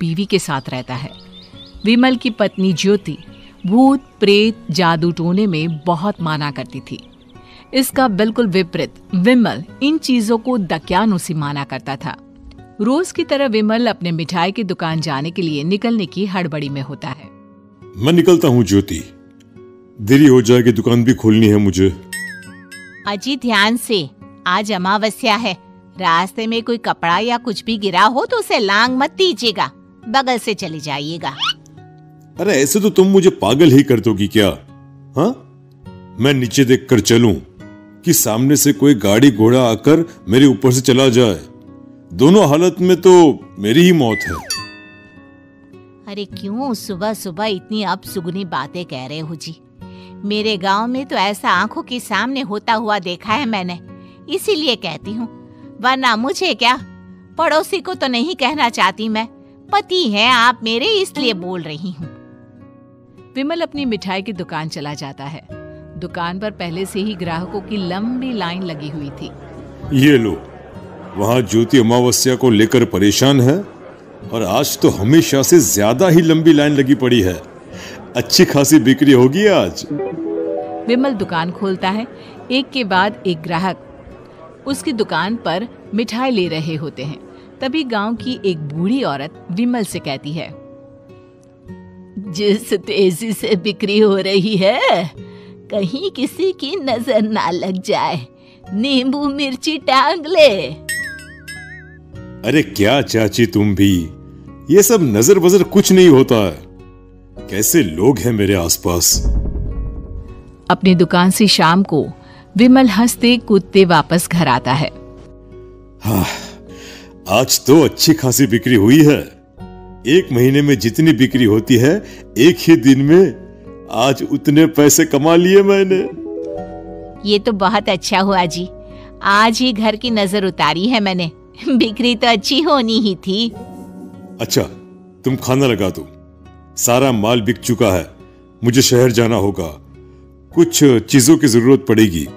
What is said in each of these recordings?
बीवी के साथ रहता है। विमल की पत्नी ज्योति भूत प्रेत जादू टोने में बहुत माना करती थी। इसका बिल्कुल विपरीत विमल इन चीजों को दक्यानुसी माना करता था। रोज की तरह विमल अपने मिठाई की दुकान जाने के लिए निकलने की हड़बड़ी में होता है। मैं निकलता हूँ ज्योति, देरी हो जाएगी, दुकान भी खोलनी है मुझे। अजी ध्यान से, आज अमावस्या है, रास्ते में कोई कपड़ा या कुछ भी गिरा हो तो उसे लांग मत दीजिएगा, बगल से चले जाइएगा। अरे ऐसे तो तुम मुझे पागल ही कर दोगी क्या? हाँ, मैं नीचे देख कर चलूं कि सामने से कोई गाड़ी घोड़ा आकर मेरे ऊपर से चला जाए? दोनों हालत में तो मेरी ही मौत है। अरे क्यों सुबह सुबह इतनी अपसुगनी बातें कह रहे हो जी? मेरे गांव में तो ऐसा आंखों के सामने होता हुआ देखा है मैंने, इसीलिए कहती हूँ, वरना मुझे क्या, पड़ोसी को तो नहीं कहना चाहती मैं, पति हैं आप मेरे इसलिए बोल रही हूँ। विमल अपनी मिठाई की दुकान चला जाता है। दुकान पर पहले से ही ग्राहकों की लंबी लाइन लगी हुई थी। ये लो, वहाँ ज्योति अमावस्या को लेकर परेशान है और आज तो हमेशा से ज्यादा ही लंबी लाइन लगी पड़ी है। अच्छी खासी बिक्री होगी आज। विमल दुकान खोलता है। एक के बाद एक ग्राहक उसकी दुकान पर मिठाई ले रहे होते हैं। तभी गांव की एक बूढ़ी औरत विमल से कहती है, जिस तेजी से बिक्री हो रही है, कहीं किसी की नजर ना लग जाए, नींबू मिर्ची टांग ले। अरे क्या चाची तुम भी, ये सब नजर बजर कुछ नहीं होता है। कैसे लोग हैं मेरे आसपास। अपनी दुकान से शाम को विमल हंसते कूदते वापस घर आता है। हाँ, आज तो अच्छी खासी बिक्री हुई है। एक महीने में जितनी बिक्री होती है, एक ही दिन में आज उतने पैसे कमा लिए मैंने। ये तो बहुत अच्छा हुआ जी, आज ही घर की नजर उतारी है मैंने, बिक्री तो अच्छी होनी ही थी। अच्छा, तुम खाना लगा दो, सारा माल बिक चुका है। मुझे शहर जाना होगा, कुछ चीजों की जरूरत पड़ेगी।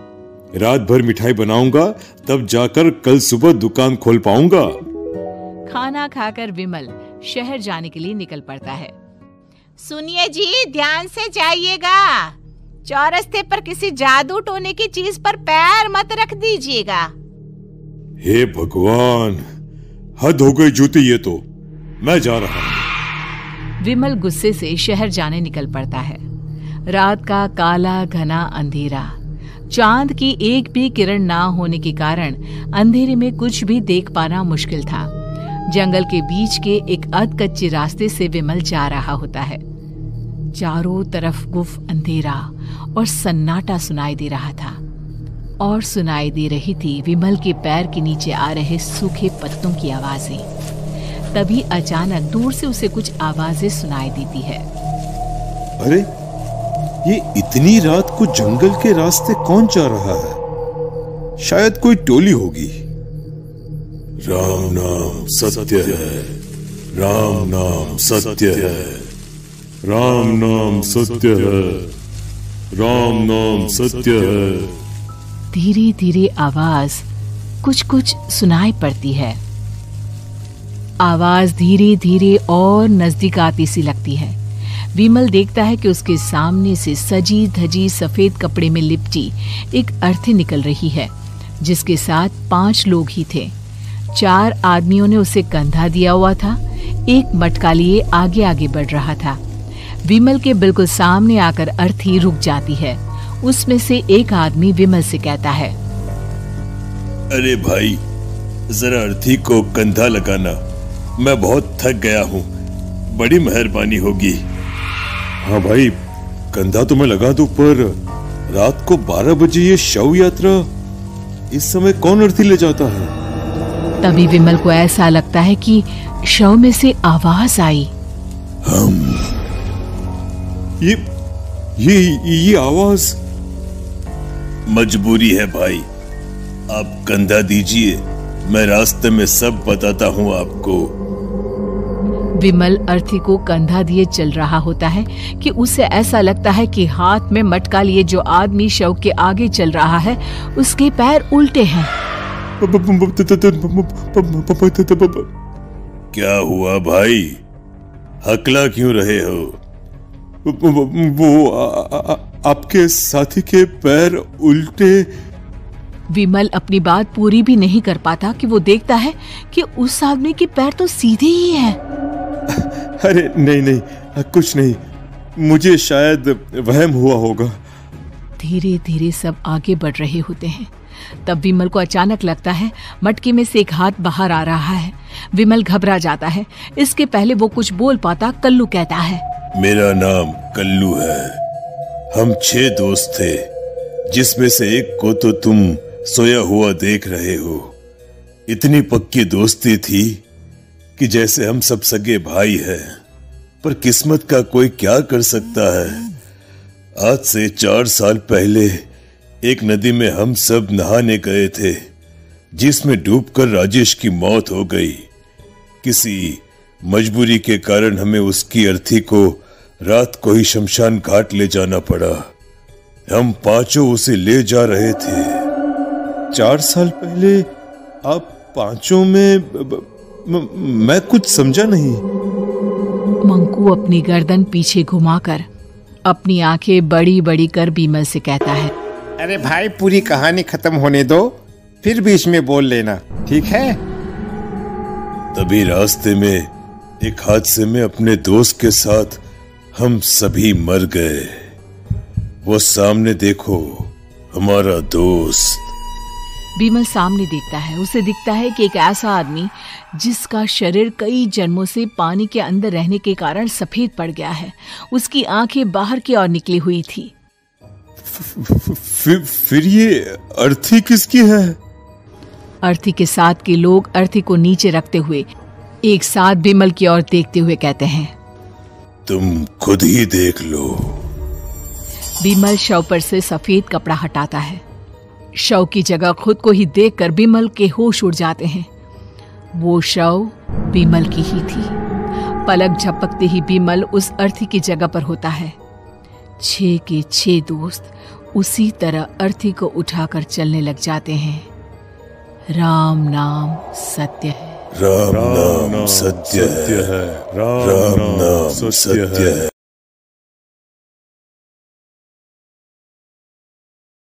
रात भर मिठाई बनाऊंगा, तब जाकर कल सुबह दुकान खोल पाऊंगा। खाना खाकर विमल शहर जाने के लिए निकल पड़ता है। सुनिए जी, ध्यान से जाइएगा, चौरस्ते पर किसी जादू टोने की चीज पर पैर मत रख दीजिएगा। हे भगवान, हद हो गई ज्योति, ये तो मैं जा रहा हूं। विमल गुस्से से शहर जाने निकल पड़ता है। रात का काला घना अंधेरा, चांद की एक भी किरण ना होने के कारण अंधेरे में कुछ भी देख पाना मुश्किल था। जंगल के बीच के एक अधकच्चे रास्ते से विमल जा रहा होता है। चारों तरफ गुफ अंधेरा और सन्नाटा सुनाई दे रहा था, और सुनाई दे रही थी विमल के पैर के नीचे आ रहे सूखे पत्तों की आवाजें। तभी अचानक दूर से उसे कुछ आवाजें सुनाई देती है। अरे, ये इतनी रात को जंगल के रास्ते कौन जा रहा है? शायद कोई टोली होगी। राम नाम सत्य है, राम नाम सत्य है, राम नाम सत्य है, राम नाम सत्य है। धीरे धीरे आवाज कुछ कुछ सुनाई पड़ती है। आवाज धीरे धीरे और नजदीक आती सी लगती है। विमल देखता है कि उसके सामने से सजी धजी सफेद कपड़े में लिपटी एक अर्थी निकल रही है, जिसके साथ 5 लोग ही थे। 4 आदमियों ने उसे कंधा दिया हुआ था। एक मटका लिए आगे आगे बढ़ रहा था। विमल के बिल्कुल सामने आकर अर्थी रुक जाती है। उसमें से एक आदमी विमल से कहता है, अरे भाई, जरा अर्थी को कंधा लगाना, मैं बहुत थक गया हूँ, बड़ी मेहरबानी होगी। हाँ भाई, कंधा तो मैं लगा दूं, पर रात को 12 बजे ये शव यात्रा, इस समय कौन अर्थी ले जाता है? तभी विमल को ऐसा लगता है कि शव में से आवाज आई। ये आवाज। मजबूरी है भाई, आप कंधा दीजिए, मैं रास्ते में सब बताता हूँ आपको। विमल अर्थी को कंधा दिए चल रहा होता है कि उसे ऐसा लगता है कि हाथ में मटका लिए जो आदमी शव के आगे चल रहा है, उसके पैर उल्टे हैं। क्या हुआ भाई? हकला क्यों रहे हो? वो आपके साथी के पैर उल्टे। विमल अपनी बात पूरी भी नहीं कर पाता कि वो देखता है कि उस आदमी के पैर तो सीधे ही हैं। अरे नहीं, कुछ नहीं, मुझे शायद वहम हुआ होगा। धीरे धीरे सब आगे बढ़ रहे होते हैं। तब विमल को अचानक लगता है मटके में से एक हाथ बाहर आ रहा है। विमल घबरा जाता है। इसके पहले वो कुछ बोल पाता, कल्लू कहता है, मेरा नाम कल्लू है। हम 6 दोस्त थे, जिसमें से एक को तो तुम सोया हुआ देख रहे हो। इतनी पक्की दोस्ती थी कि जैसे हम सब सगे भाई हैं। पर किस्मत का कोई क्या कर सकता है। आज से 4 साल पहले एक नदी में हम सब नहाने गए थे, जिसमें डूबकर राजेश की मौत हो गई। किसी मजबूरी के कारण हमें उसकी अर्थी को रात को ही शमशान घाट ले जाना पड़ा। हम 5 उसे ले जा रहे थे। 4 साल पहले आप 5 में मैं कुछ समझा नहीं। मंकू अपनी गर्दन पीछे घुमाकर अपनी आंखें बड़ी बड़ी कर विमल से कहता है, अरे भाई, पूरी कहानी खत्म होने दो, फिर बीच में बोल लेना, ठीक है? तभी रास्ते में एक हादसे में अपने दोस्त के साथ हम सभी मर गए। वो सामने देखो, हमारा दोस्त। विमल सामने देखता है। उसे दिखता है कि एक ऐसा आदमी जिसका शरीर कई जन्मों से पानी के अंदर रहने के कारण सफेद पड़ गया है। उसकी आंखें बाहर की ओर निकली हुई थी। फिर ये अर्थी किसकी है? अर्थी के साथ के लोग अर्थी को नीचे रखते हुए एक साथ विमल की ओर देखते हुए कहते हैं, तुम खुद ही देख लो। विमल शव पर से सफेद कपड़ा हटाता है। शव की जगह खुद को ही देखकर विमल के होश उड़ जाते हैं। वो शव विमल की ही थी। पलक झपकते ही विमल उस अर्थी की जगह पर होता है। 6 के 6 दोस्त उसी तरह अर्थी को उठाकर चलने लग जाते हैं। राम नाम सत्य है। राम नाम सत्य है। राम नाम सत्य है।